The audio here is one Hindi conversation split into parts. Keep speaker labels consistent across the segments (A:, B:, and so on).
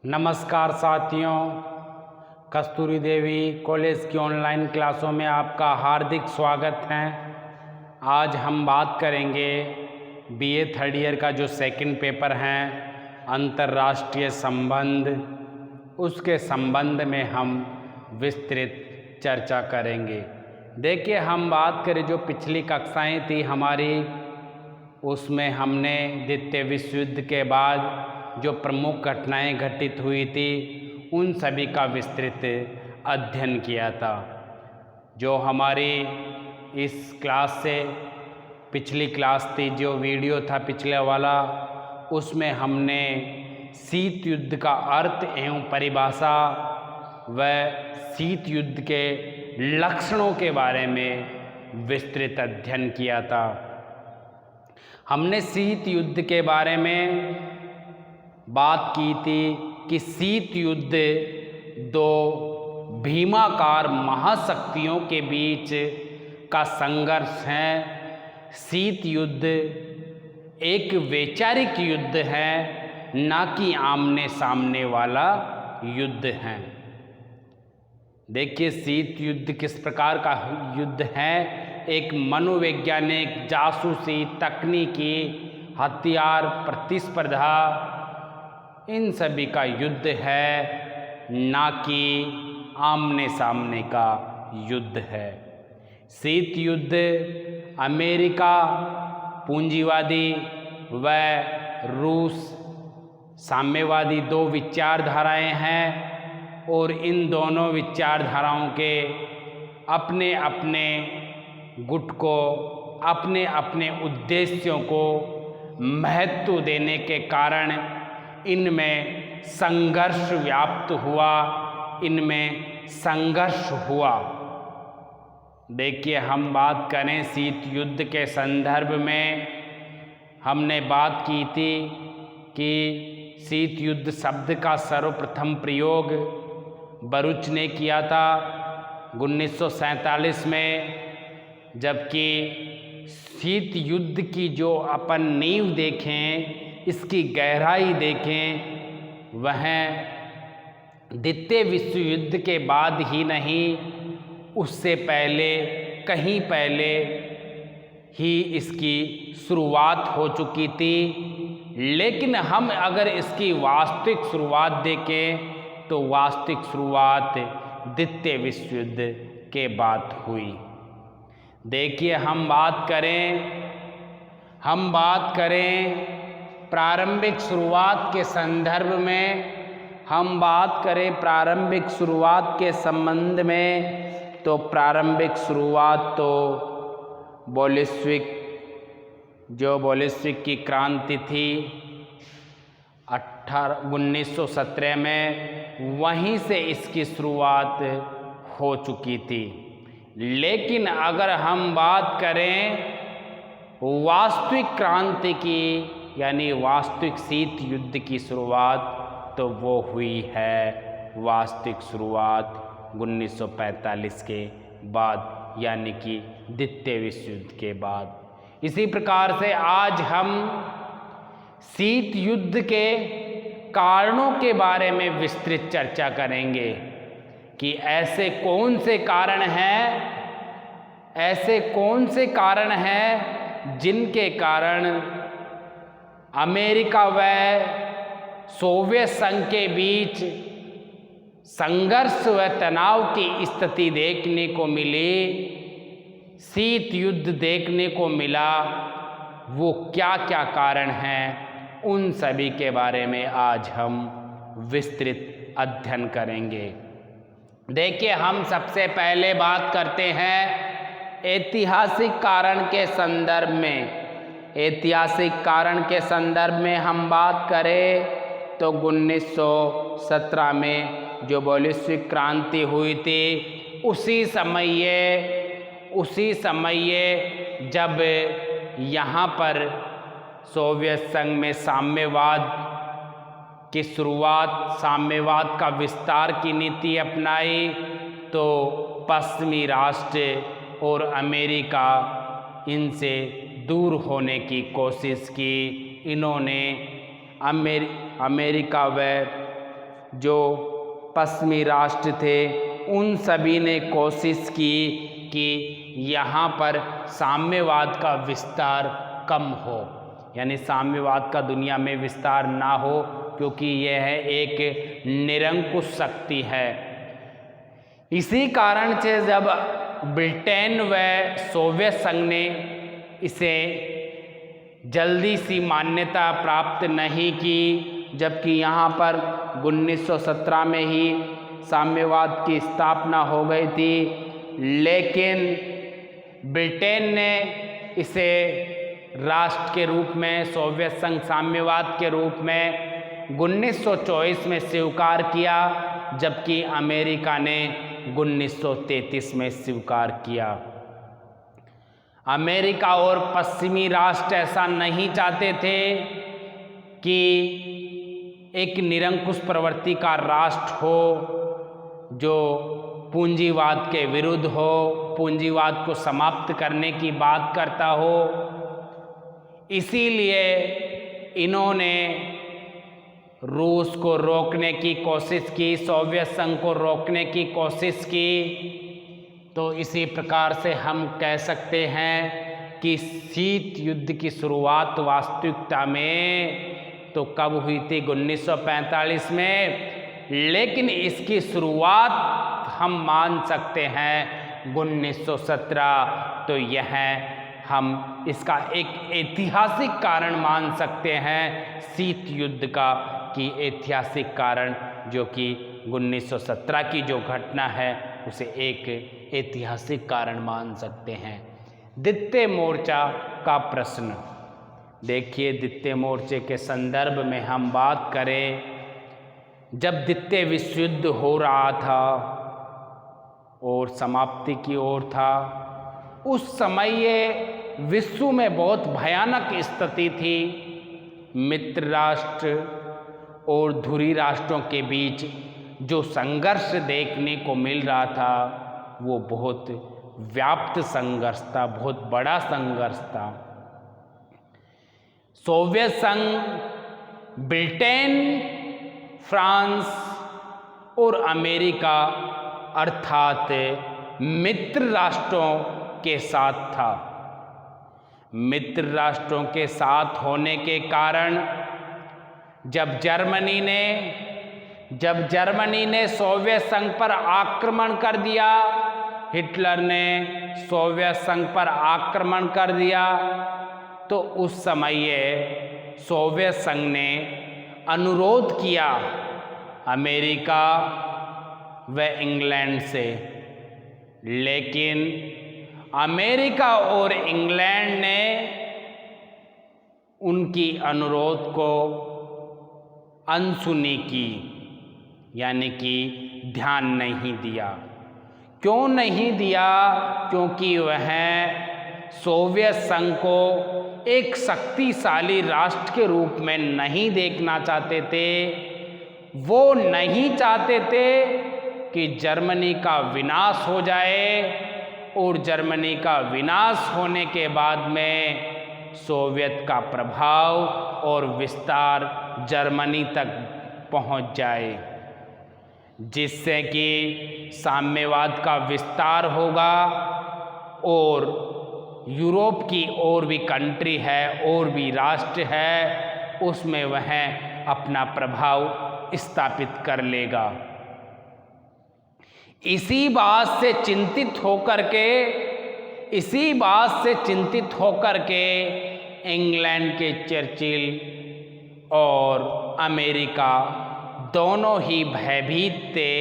A: नमस्कार साथियों, कस्तूरी देवी कॉलेज की ऑनलाइन क्लासों में आपका हार्दिक स्वागत है। आज हम बात करेंगे बीए थर्ड ईयर का जो सेकंड पेपर है अंतर्राष्ट्रीय संबंध, उसके संबंध में हम विस्तृत चर्चा करेंगे। देखिए, हम बात करें जो पिछली कक्षाएं थी हमारी, उसमें हमने द्वितीय विश्व युद्ध के बाद जो प्रमुख घटनाएं घटित हुई थी उन सभी का विस्तृत अध्ययन किया था। जो हमारी इस क्लास से पिछली क्लास थी, जो वीडियो था पिछले वाला, उसमें हमने शीत युद्ध का अर्थ एवं परिभाषा व शीत युद्ध के लक्षणों के बारे में विस्तृत अध्ययन किया था। हमने शीत युद्ध के बारे में बात की थी कि शीत युद्ध दो भीमाकार महाशक्तियों के बीच का संघर्ष है। शीत युद्ध एक वैचारिक युद्ध है, ना कि आमने सामने वाला युद्ध है। देखिए, शीत युद्ध किस प्रकार का युद्ध है। एक मनोवैज्ञानिक, जासूसी, तकनीकी, हथियार, प्रतिस्पर्धा, इन सभी का युद्ध है, ना कि आमने सामने का युद्ध है। शीत युद्ध अमेरिका पूंजीवादी व रूस साम्यवादी दो विचारधाराएं हैं, और इन दोनों विचारधाराओं के अपने अपने गुट को, अपने अपने उद्देश्यों को महत्व देने के कारण इनमें संघर्ष व्याप्त हुआ, इनमें संघर्ष हुआ। देखिए, हम बात करें शीत युद्ध के संदर्भ में, हमने बात की थी कि शीत युद्ध शब्द का सर्वप्रथम प्रयोग बरूच ने किया था 1947 में, जबकि शीत युद्ध की जो अपन नींव देखें, इसकी गहराई देखें, वह द्वितीय विश्व युद्ध के बाद ही नहीं, उससे पहले, कहीं पहले ही इसकी शुरुआत हो चुकी थी। लेकिन हम अगर इसकी वास्तविक शुरुआत देखें तो वास्तविक शुरुआत द्वितीय विश्व युद्ध के बाद हुई। देखिए, हम बात करें प्रारंभिक शुरुआत के संदर्भ में, हम बात करें प्रारंभिक शुरुआत के संबंध में, तो प्रारंभिक शुरुआत तो बोल्शेविक की क्रांति थी 1917 में, वहीं से इसकी शुरुआत हो चुकी थी। लेकिन अगर हम बात करें वास्तविक क्रांति की, यानी वास्तविक शीत युद्ध की शुरुआत, तो वो हुई है वास्तविक शुरुआत 1945 के बाद, यानी कि द्वितीय विश्व युद्ध के बाद। इसी प्रकार से आज हम शीत युद्ध के कारणों के बारे में विस्तृत चर्चा करेंगे कि ऐसे कौन से कारण हैं जिनके कारण अमेरिका व सोवियत संघ के बीच संघर्ष व तनाव की स्थिति देखने को मिली, शीत युद्ध देखने को मिला। वो क्या क्या कारण हैं, उन सभी के बारे में आज हम विस्तृत अध्ययन करेंगे। देखिए, हम सबसे पहले बात करते हैं ऐतिहासिक कारण के संदर्भ में। ऐतिहासिक कारण के संदर्भ में हम बात करें तो 1917 में जो बोल्शेविक क्रांति हुई थी, उसी समय जब यहाँ पर सोवियत संघ में साम्यवाद की शुरुआत, साम्यवाद का विस्तार की नीति अपनाई, तो पश्चिमी राष्ट्र और अमेरिका इनसे दूर होने की कोशिश की। इन्होंने अमेरिका व जो पश्चिमी राष्ट्र थे उन सभी ने कोशिश की कि यहाँ पर साम्यवाद का विस्तार कम हो, यानी साम्यवाद का दुनिया में विस्तार ना हो, क्योंकि यह एक निरंकुश शक्ति है। इसी कारण से जब ब्रिटेन व सोवियत संघ ने इसे जल्दी सी मान्यता प्राप्त नहीं की, जबकि यहाँ पर 1917 में ही साम्यवाद की स्थापना हो गई थी, लेकिन ब्रिटेन ने इसे राष्ट्र के रूप में, सोवियत संघ साम्यवाद के रूप में 1924 में स्वीकार किया, जबकि अमेरिका ने 1933 में स्वीकार किया। अमेरिका और पश्चिमी राष्ट्र ऐसा नहीं चाहते थे कि एक निरंकुश प्रवृत्ति का राष्ट्र हो जो पूंजीवाद के विरुद्ध हो, पूंजीवाद को समाप्त करने की बात करता हो। इसीलिए इन्होंने रूस को रोकने की कोशिश की, सोवियत संघ को रोकने की कोशिश की। तो इसी प्रकार से हम कह सकते हैं कि शीत युद्ध की शुरुआत वास्तविकता में तो कब हुई थी? 1945 में, लेकिन इसकी शुरुआत हम मान सकते हैं 1917। तो यह हम इसका एक ऐतिहासिक कारण मान सकते हैं शीत युद्ध का, कि ऐतिहासिक कारण जो कि 1917 की जो घटना है उसे एक ऐतिहासिक कारण मान सकते हैं। द्वितीय मोर्चा का प्रश्न देखिए, द्वितीय मोर्चे के संदर्भ में हम बात करें, जब द्वितीय विश्व युद्ध हो रहा था और समाप्ति की ओर था, उस समय ये विश्व में बहुत भयानक स्थिति थी। मित्र राष्ट्र और धुरी राष्ट्रों के बीच जो संघर्ष देखने को मिल रहा था वो बहुत व्याप्त संघर्ष था, बहुत बड़ा संघर्ष था। सोवियत संघ, ब्रिटेन, फ्रांस और अमेरिका अर्थात मित्र राष्ट्रों के साथ था। मित्र राष्ट्रों के साथ होने के कारण जब जर्मनी ने सोवियत संघ पर आक्रमण कर दिया, हिटलर ने सोवियत संघ पर आक्रमण कर दिया, तो उस समय सोवियत संघ ने अनुरोध किया अमेरिका व इंग्लैंड से, लेकिन अमेरिका और इंग्लैंड ने उनकी अनुरोध को अनसुनी की, यानी कि ध्यान नहीं दिया। क्यों नहीं दिया? क्योंकि वह सोवियत संघ को एक शक्तिशाली राष्ट्र के रूप में नहीं देखना चाहते थे। वो नहीं चाहते थे कि जर्मनी का विनाश हो जाए, और जर्मनी का विनाश होने के बाद में सोवियत का प्रभाव और विस्तार जर्मनी तक पहुंच जाए, जिससे कि साम्यवाद का विस्तार होगा और यूरोप की और भी कंट्री है, और भी राष्ट्र है, उसमें वह अपना प्रभाव स्थापित कर लेगा। इसी बात से चिंतित होकर के इंग्लैंड के चर्चिल और अमेरिका दोनों ही भयभीत थे,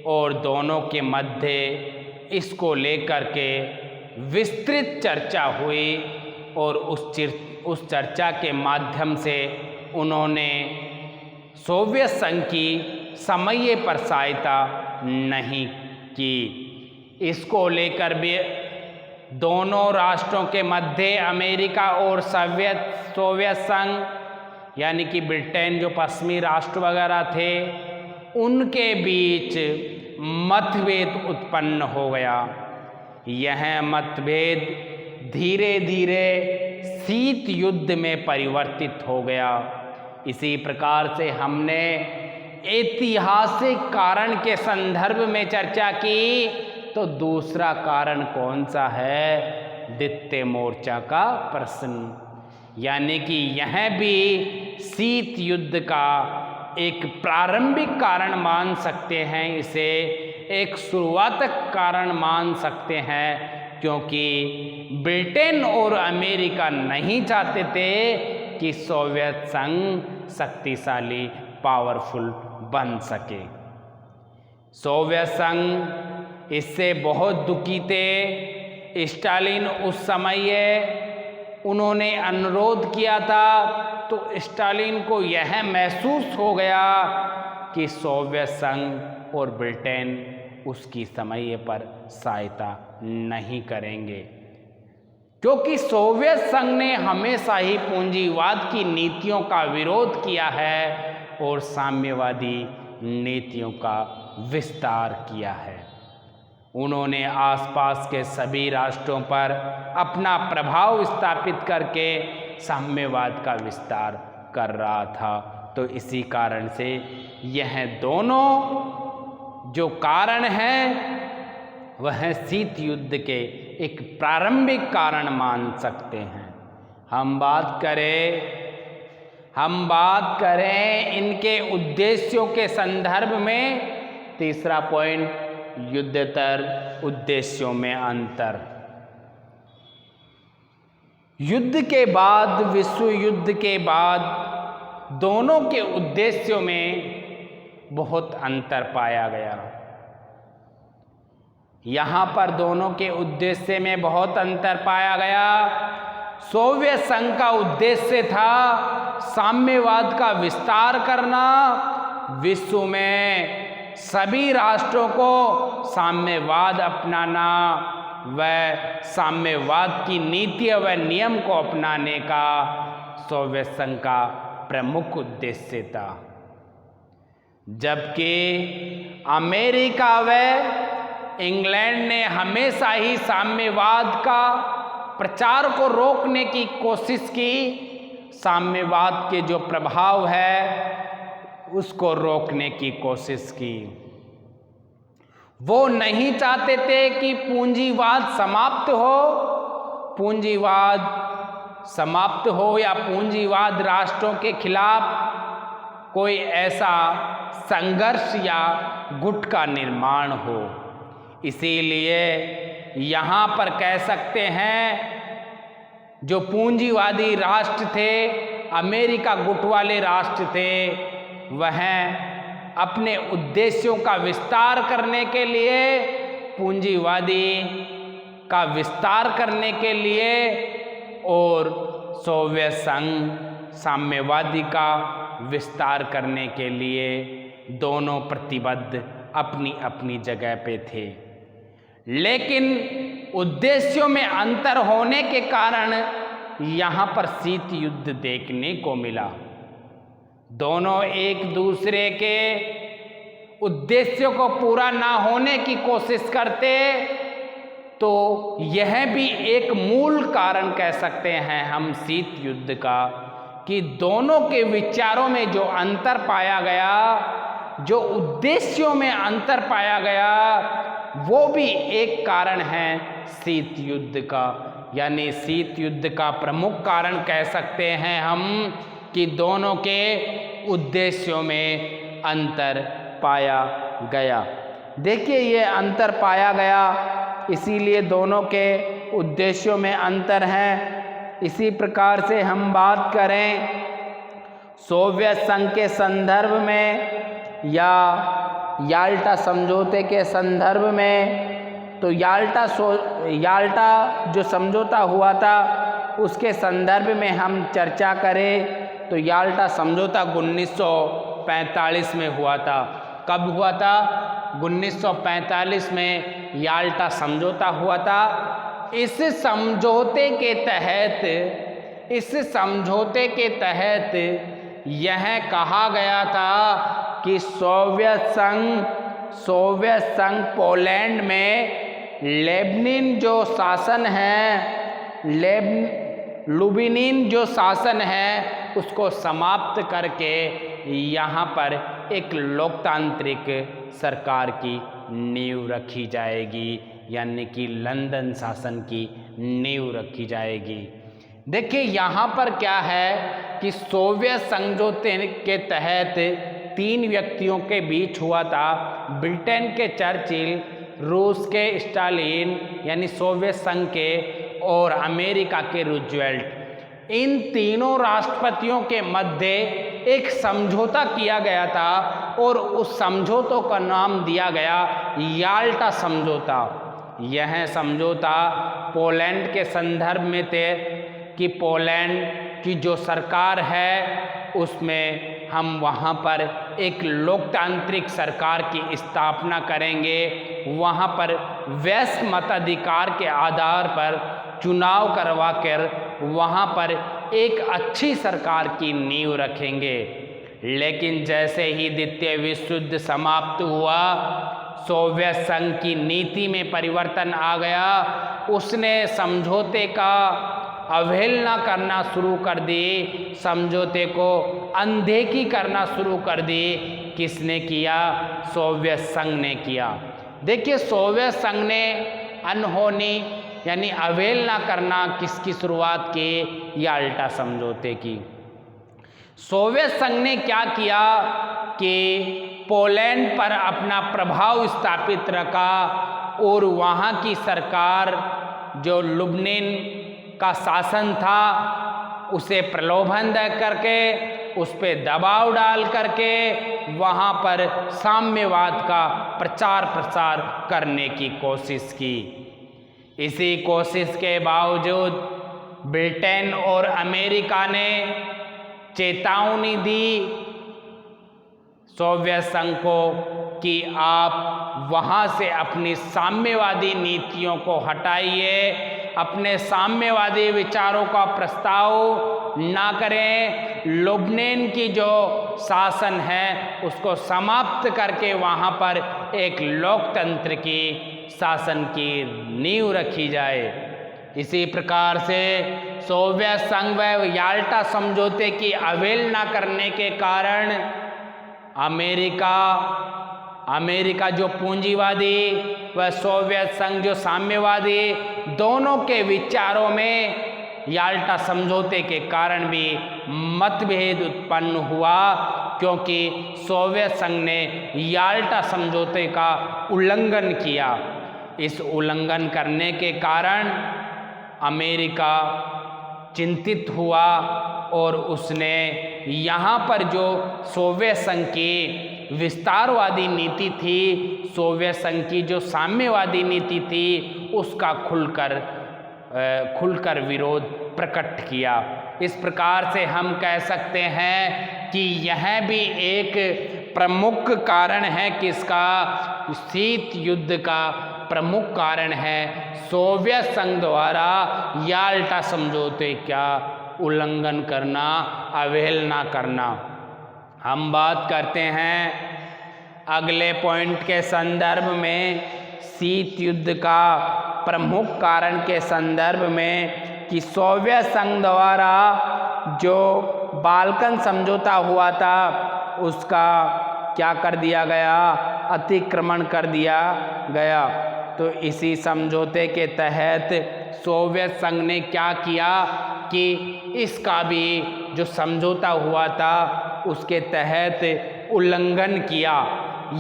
A: और दोनों के मध्य इसको लेकर के विस्तृत चर्चा हुई, और उस चर्चा के माध्यम से उन्होंने सोवियत संघ की समय पर सहायता नहीं की। इसको लेकर भी दोनों राष्ट्रों के मध्य अमेरिका और सोवियत संघ, यानी कि ब्रिटेन जो पश्चिमी राष्ट्र वगैरह थे, उनके बीच मतभेद उत्पन्न हो गया। यह मतभेद धीरे धीरे शीत युद्ध में परिवर्तित हो गया। इसी प्रकार से हमने ऐतिहासिक कारण के संदर्भ में चर्चा की, तो दूसरा कारण कौन सा है? द्वितीय मोर्चा का प्रश्न। यानी कि यह भी शीत युद्ध का एक प्रारंभिक कारण मान सकते हैं, इसे एक शुरुआतक कारण मान सकते हैं, क्योंकि ब्रिटेन और अमेरिका नहीं चाहते थे कि सोवियत संघ शक्तिशाली पावरफुल बन सके। सोवियत संघ इससे बहुत दुखी थे। स्टालिन उस समय उन्होंने अनुरोध किया था, तो स्टालिन को यह महसूस हो गया कि सोवियत संघ और ब्रिटेन उसकी समय पर सहायता नहीं करेंगे, क्योंकि सोवियत संघ ने हमेशा ही पूंजीवाद की नीतियों का विरोध किया है और साम्यवादी नीतियों का विस्तार किया है। उन्होंने आसपास के सभी राष्ट्रों पर अपना प्रभाव स्थापित करके साम्यवाद का विस्तार कर रहा था। तो इसी कारण से यह दोनों जो कारण हैं वह शीत युद्ध के एक प्रारंभिक कारण मान सकते हैं। हम बात करें इनके उद्देश्यों के संदर्भ में। तीसरा पॉइंट, युद्धोत्तर उद्देश्यों में अंतर। युद्ध के बाद, विश्व युद्ध के बाद दोनों के उद्देश्यों में बहुत अंतर पाया गया। यहाँ पर दोनों के उद्देश्य में बहुत अंतर पाया गया। सोवियत संघ का उद्देश्य था साम्यवाद का विस्तार करना, विश्व में सभी राष्ट्रों को साम्यवाद अपनाना व साम्यवाद की नीति व नियम को अपनाने का सोवियत संघ का प्रमुख उद्देश्य था। जबकि अमेरिका व इंग्लैंड ने हमेशा ही साम्यवाद का प्रचार को रोकने की कोशिश की, साम्यवाद के जो प्रभाव है उसको रोकने की कोशिश की। वो नहीं चाहते थे कि पूंजीवाद समाप्त हो या पूंजीवाद राष्ट्रों के खिलाफ कोई ऐसा संघर्ष या गुट का निर्माण हो। इसीलिए यहाँ पर कह सकते हैं जो पूंजीवादी राष्ट्र थे, अमेरिका गुट वाले राष्ट्र थे, वह अपने उद्देश्यों का विस्तार करने के लिए, पूंजीवादी का विस्तार करने के लिए, और सोवियत संघ साम्यवादी का विस्तार करने के लिए दोनों प्रतिबद्ध अपनी अपनी जगह पे थे। लेकिन उद्देश्यों में अंतर होने के कारण यहाँ पर शीत युद्ध देखने को मिला। दोनों एक दूसरे के उद्देश्यों को पूरा ना होने की कोशिश करते, तो यह भी एक मूल कारण कह सकते हैं हम शीत युद्ध का, कि दोनों के विचारों में जो अंतर पाया गया, जो उद्देश्यों में अंतर पाया गया, वो भी एक कारण है शीत युद्ध का। यानी शीत युद्ध का प्रमुख कारण कह सकते हैं हम कि दोनों के उद्देश्यों में अंतर पाया गया। देखिए, ये अंतर पाया गया, इसीलिए दोनों के उद्देश्यों में अंतर है। इसी प्रकार से हम बात करें सोवियत संघ के संदर्भ में या याल्टा समझौते के संदर्भ में, तो याल्टा जो समझौता हुआ था उसके संदर्भ में हम चर्चा करें तो याल्टा समझौता 1945 में हुआ था। कब हुआ था? 1945 में याल्टा समझौता हुआ था। इस समझौते के तहत यह कहा गया था कि सोवियत संघ पोलैंड में लेबनिन जो शासन है, लुबिनिन जो शासन है, उसको समाप्त करके यहाँ पर एक लोकतांत्रिक सरकार की नींव रखी जाएगी, यानी कि लंदन शासन की नींव रखी जाएगी। देखिए यहाँ पर क्या है कि सोवियत समझौते के तहत 3 व्यक्तियों के बीच हुआ था, ब्रिटेन के चर्चिल, रूस के स्टालिन यानी सोवियत संघ के, और अमेरिका के रूजवेल्ट। इन तीनों राष्ट्रपतियों के मध्य एक समझौता किया गया था और उस समझौतों का नाम दिया गया याल्टा समझौता। यह समझौता पोलैंड के संदर्भ में थे कि पोलैंड की जो सरकार है उसमें हम वहाँ पर एक लोकतांत्रिक सरकार की स्थापना करेंगे, वहाँ पर वैश्य मताधिकार के आधार पर चुनाव करवा कर वहाँ पर एक अच्छी सरकार की नींव रखेंगे। लेकिन जैसे ही द्वितीय विश्व युद्ध समाप्त हुआ, सोवियत संघ की नीति में परिवर्तन आ गया। उसने समझौते का अवहेलना करना शुरू कर दी, समझौते को अनदेखी करना शुरू कर दी। किसने किया? सोवियत संघ ने किया। देखिए सोवियत संघ ने अनहोनी यानी अवहेलना करना किसकी शुरुआत की? याल्टा समझौते की। सोवियत संघ ने क्या किया कि पोलैंड पर अपना प्रभाव स्थापित रखा और वहाँ की सरकार जो लुब्निन का शासन था उसे प्रलोभन दे करके, उस पे दबाव डाल करके वहाँ पर साम्यवाद का प्रचार प्रसार करने की कोशिश की। इसी कोशिश के बावजूद ब्रिटेन और अमेरिका ने चेतावनी दी सोवियत संघ को कि आप वहाँ से अपनी साम्यवादी नीतियों को हटाइए, अपने साम्यवादी विचारों का प्रस्ताव ना करें, लुब्निन की जो शासन है उसको समाप्त करके वहाँ पर एक लोकतंत्र की शासन की नींव रखी जाए। इसी प्रकार से सोवियत संघ व याल्टा समझौते की अवहेलना करने के कारण अमेरिका जो पूंजीवादी व सोवियत संघ जो साम्यवादी, दोनों के विचारों में याल्टा समझौते के कारण भी मतभेद उत्पन्न हुआ, क्योंकि सोवियत संघ ने याल्टा समझौते का उल्लंघन किया। इस उल्लंघन करने के कारण अमेरिका चिंतित हुआ और उसने यहाँ पर जो सोवियत संघ की विस्तारवादी नीति थी, सोवियत संघ की जो साम्यवादी नीति थी, उसका खुलकर विरोध प्रकट किया। इस प्रकार से हम कह सकते हैं कि यह भी एक प्रमुख कारण है किसका? शीत युद्ध का प्रमुख कारण है सोवियत संघ द्वारा याल्टा समझौते का उल्लंघन करना, अवहेलना करना। हम बात करते हैं अगले पॉइंट के संदर्भ में शीत युद्ध का प्रमुख कारण के संदर्भ में कि सोवियत संघ द्वारा जो बाल्कन समझौता हुआ था उसका क्या कर दिया गया? अतिक्रमण कर दिया गया। तो इसी समझौते के तहत सोवियत संघ ने क्या किया कि इसका भी जो समझौता हुआ था उसके तहत उल्लंघन किया।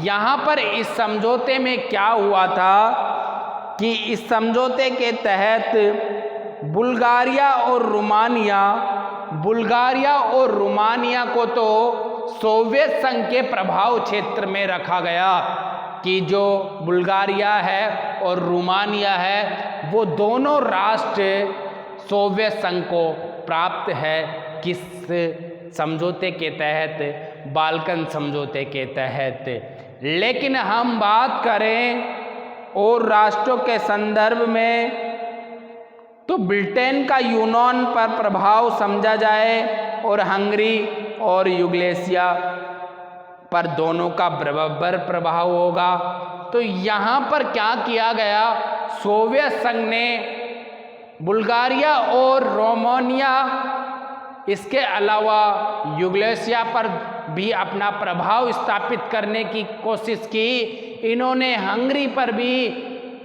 A: यहाँ पर इस समझौते में क्या हुआ था कि इस समझौते के तहत बुल्गारिया और रोमानिया को तो सोवियत संघ के प्रभाव क्षेत्र में रखा गया कि जो बुल्गारिया है और रोमानिया है वो दोनों राष्ट्र सोवियत संघ को प्राप्त है। किस समझौते के तहत? बाल्कन समझौते के तहत। लेकिन हम बात करें और राष्ट्रों के संदर्भ में तो ब्रिटेन का यूनान पर प्रभाव समझा जाए और हंगरी और यूगोस्लाविया पर दोनों का बराबर प्रभाव होगा। तो यहाँ पर क्या किया गया? सोवियत संघ ने बुल्गारिया और रोमानिया, इसके अलावा यूगोस्लाविया पर भी अपना प्रभाव स्थापित करने की कोशिश की। इन्होंने हंगरी पर भी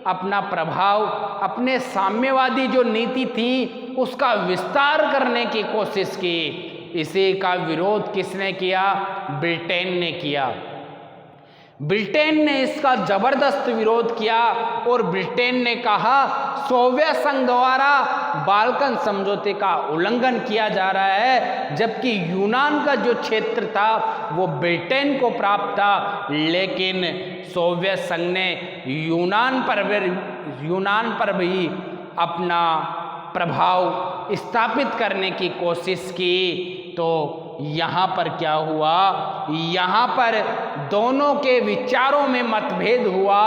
A: अपना प्रभाव, अपने साम्यवादी जो नीति थी उसका विस्तार करने की कोशिश की। इसी का विरोध किसने किया? ब्रिटेन ने किया। ब्रिटेन ने इसका जबरदस्त विरोध किया और ब्रिटेन ने कहा सोवियत संघ द्वारा बाल्कन समझौते का उल्लंघन किया जा रहा है, जबकि यूनान का जो क्षेत्र था वो ब्रिटेन को प्राप्त था। लेकिन सोवियत संघ ने यूनान पर भी अपना प्रभाव स्थापित करने की कोशिश की। तो यहाँ पर क्या हुआ? यहाँ पर दोनों के विचारों में मतभेद हुआ,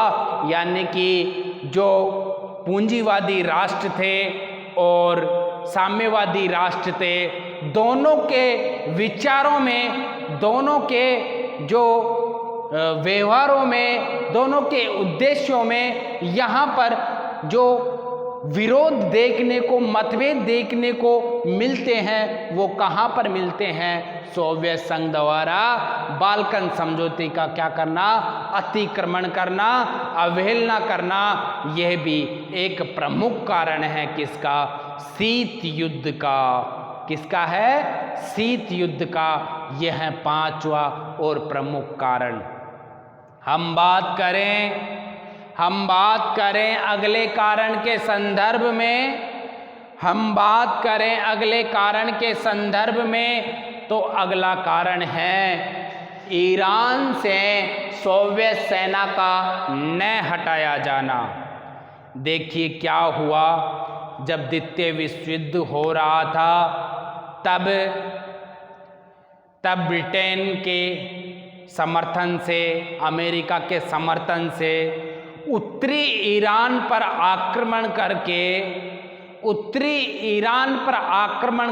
A: यानी कि जो पूंजीवादी राष्ट्र थे और साम्यवादी राष्ट्र थे, दोनों के विचारों में, दोनों के जो व्यवहारों में, दोनों के उद्देश्यों में यहाँ पर जो विरोध देखने को, मतभेद देखने को मिलते हैं, वो कहाँ पर मिलते हैं? सोवियत संघ द्वारा बाल्कन समझौते का क्या करना? अतिक्रमण करना, अवहेलना करना। यह भी एक प्रमुख कारण है किसका? शीत युद्ध का। किसका है? शीत युद्ध का। यह है पांचवा और प्रमुख कारण। हम बात करें अगले कारण के संदर्भ में, हम बात करें अगले कारण के संदर्भ में, तो अगला कारण है ईरान से सोवियत सेना का न हटाया जाना। देखिए क्या हुआ, जब द्वितीय विश्व युद्ध हो रहा था तब ब्रिटेन के समर्थन से, अमेरिका के समर्थन से उत्तरी ईरान पर आक्रमण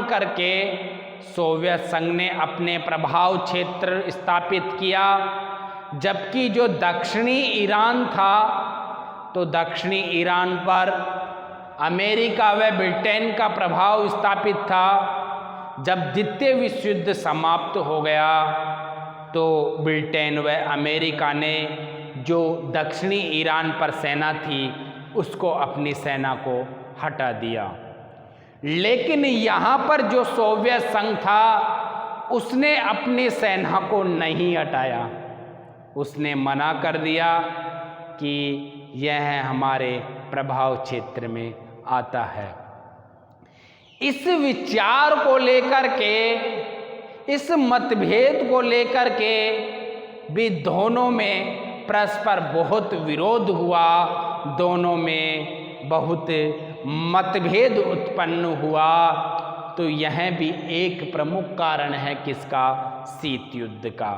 A: करके सोवियत संघ ने अपने प्रभाव क्षेत्र स्थापित किया। जबकि जो दक्षिणी ईरान था, तो दक्षिणी ईरान पर अमेरिका व ब्रिटेन का प्रभाव स्थापित था। जब द्वितीय विश्व युद्ध समाप्त हो गया तो ब्रिटेन व अमेरिका ने जो दक्षिणी ईरान पर सेना थी उसको, अपनी सेना को हटा दिया। लेकिन यहाँ पर जो सोवियत संघ था उसने अपनी सेना को नहीं हटाया। उसने मना कर दिया कि यह हमारे प्रभाव क्षेत्र में आता है। इस विचार को लेकर के, इस मतभेद को लेकर के भी दोनों में परस्पर बहुत विरोध हुआ, दोनों में बहुत मतभेद उत्पन्न हुआ। तो यह भी एक प्रमुख कारण है किसका? शीत युद्ध का।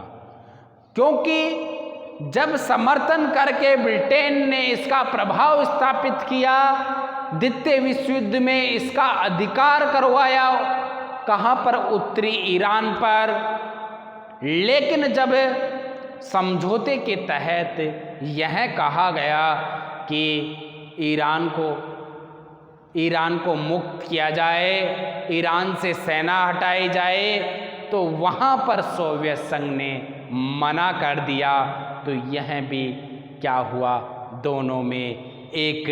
A: क्योंकि जब समर्थन करके ब्रिटेन ने इसका प्रभाव स्थापित किया, द्वितीय विश्व युद्ध में इसका अधिकार करवाया, कहाँ पर? उत्तरी ईरान पर। लेकिन जब समझौते के तहत यह कहा गया कि ईरान को मुक्त किया जाए, ईरान से सेना हटाई जाए, तो वहाँ पर सोवियत संघ ने मना कर दिया। तो यह भी क्या हुआ? दोनों में एक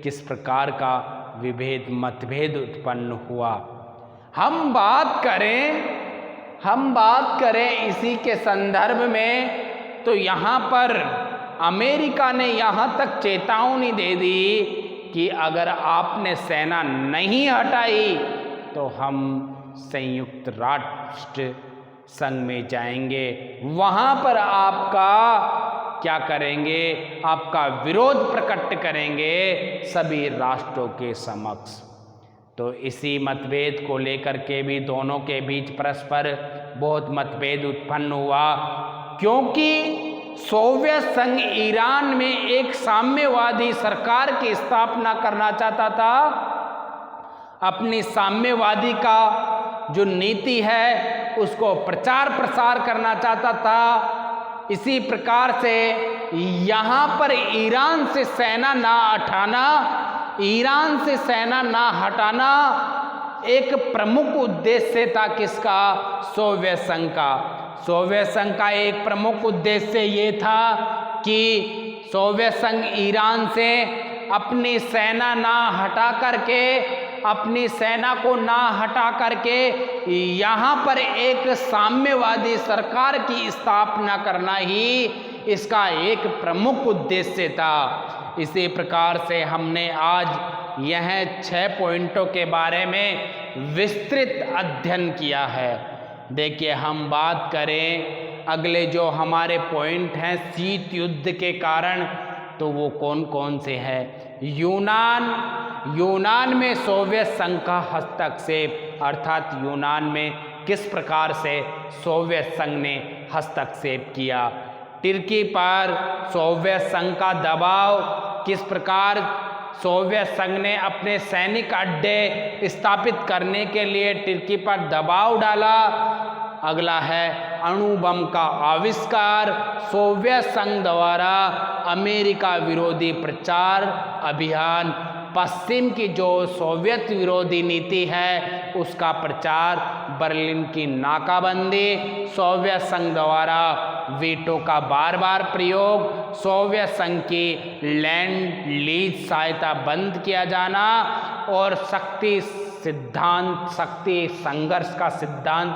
A: किस प्रकार का मतभेद उत्पन्न हुआ। हम बात करें इसी के संदर्भ में, तो यहाँ पर अमेरिका ने यहाँ तक चेतावनी दे दी कि अगर आपने सेना नहीं हटाई तो हम संयुक्त राष्ट्र संघ में जाएंगे, वहाँ पर आपका क्या करेंगे? आपका विरोध प्रकट करेंगे सभी राष्ट्रों के समक्ष। तो इसी मतभेद को लेकर के भी दोनों के बीच परस्पर बहुत मतभेद उत्पन्न हुआ, क्योंकि सोवियत संघ ईरान में एक साम्यवादी सरकार की स्थापना करना चाहता था। अपनी साम्यवादी का जो नीति है उसको प्रचार प्रसार करना चाहता था। इसी प्रकार से यहाँ पर ईरान से सेना ना हटाना एक प्रमुख उद्देश्य था किसका? सोवियत संघ का। सोवियत संघ का एक प्रमुख उद्देश्य ये था कि सोवियत संघ ईरान से अपनी सेना को ना हटा करके यहाँ पर एक साम्यवादी सरकार की स्थापना करना ही इसका एक प्रमुख उद्देश्य था। इसी प्रकार से हमने आज यह 6 पॉइंटों के बारे में विस्तृत अध्ययन किया है। देखिए, हम बात करें अगले जो हमारे पॉइंट हैं शीत युद्ध के कारण, तो वो कौन कौन से हैं। यूनान में सोवियत संघ का हस्तक्षेप, अर्थात यूनान में किस प्रकार से सोवियत संघ ने हस्तक्षेप किया। तुर्की पर सोवियत संघ का दबाव, किस प्रकार सोवियत संघ ने अपने सैनिक अड्डे स्थापित करने के लिए तुर्की पर दबाव डाला। अगला है अणु बम का आविष्कार, सोवियत संघ द्वारा अमेरिका विरोधी प्रचार अभियान, पश्चिम की जो सोवियत विरोधी नीति है उसका प्रचार, बर्लिन की नाकाबंदी, सोवियत संघ द्वारा वीटो का बार बार प्रयोग, सोवियत संघ की लैंड लीज सहायता बंद किया जाना और शक्ति संघर्ष का सिद्धांत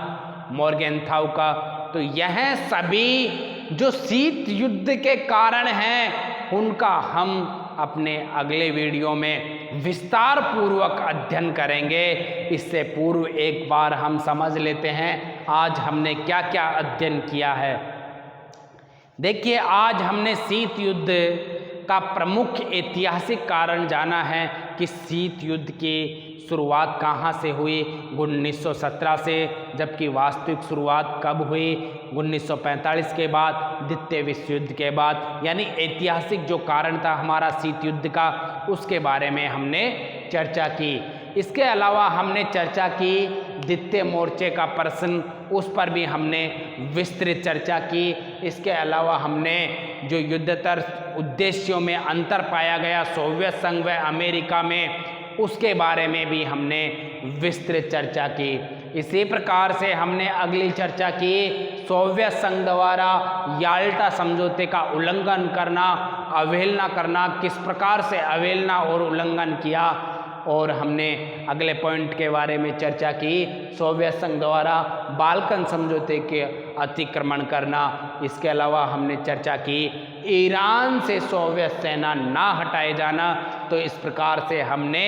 A: मोर्गेनथाउ का। तो यह सभी जो शीत युद्ध के कारण हैं उनका हम अपने अगले वीडियो में विस्तार पूर्वक अध्ययन करेंगे। इससे पूर्व एक बार हम समझ लेते हैं आज हमने क्या क्या अध्ययन किया है। देखिए, आज हमने शीत युद्ध का प्रमुख ऐतिहासिक कारण जाना है कि शीत युद्ध की शुरुआत कहाँ से हुई, 1917 से, जबकि वास्तविक शुरुआत कब हुई, 1945 के बाद, द्वितीय विश्व युद्ध के बाद। यानी ऐतिहासिक जो कारण था हमारा शीत युद्ध का, उसके बारे में हमने चर्चा की। इसके अलावा हमने चर्चा की द्वितीय मोर्चे का प्रश्न, उस पर भी हमने विस्तृत चर्चा की। इसके अलावा हमने जो युद्धतर उद्देश्यों में अंतर पाया गया सोवियत संघ व अमेरिका में, उसके बारे में भी हमने विस्तृत चर्चा की। इसी प्रकार से हमने अगली चर्चा की सोवियत संघ द्वारा याल्टा समझौते का उल्लंघन करना, अवहेलना करना, किस प्रकार से अवहेलना और उल्लंघन किया। और हमने अगले पॉइंट के बारे में चर्चा की सोवियत संघ द्वारा बाल्कन समझौते के अतिक्रमण करना। इसके अलावा हमने चर्चा की ईरान से सोवियत सेना ना हटाए जाना। तो इस प्रकार से हमने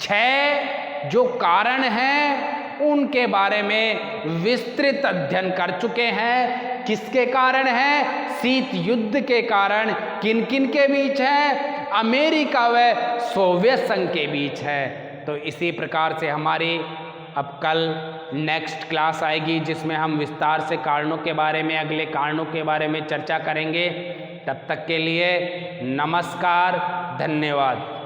A: 6 जो कारण हैं उनके बारे में विस्तृत अध्ययन कर चुके हैं। किसके कारण है? शीत युद्ध के कारण। किन किन के बीच है? अमेरिका व सोवियत संघ के बीच है। तो इसी प्रकार से हमारी अब कल नेक्स्ट क्लास आएगी जिसमें हम विस्तार से कारणों के बारे में, अगले कारणों के बारे में चर्चा करेंगे। तब तक के लिए नमस्कार, धन्यवाद।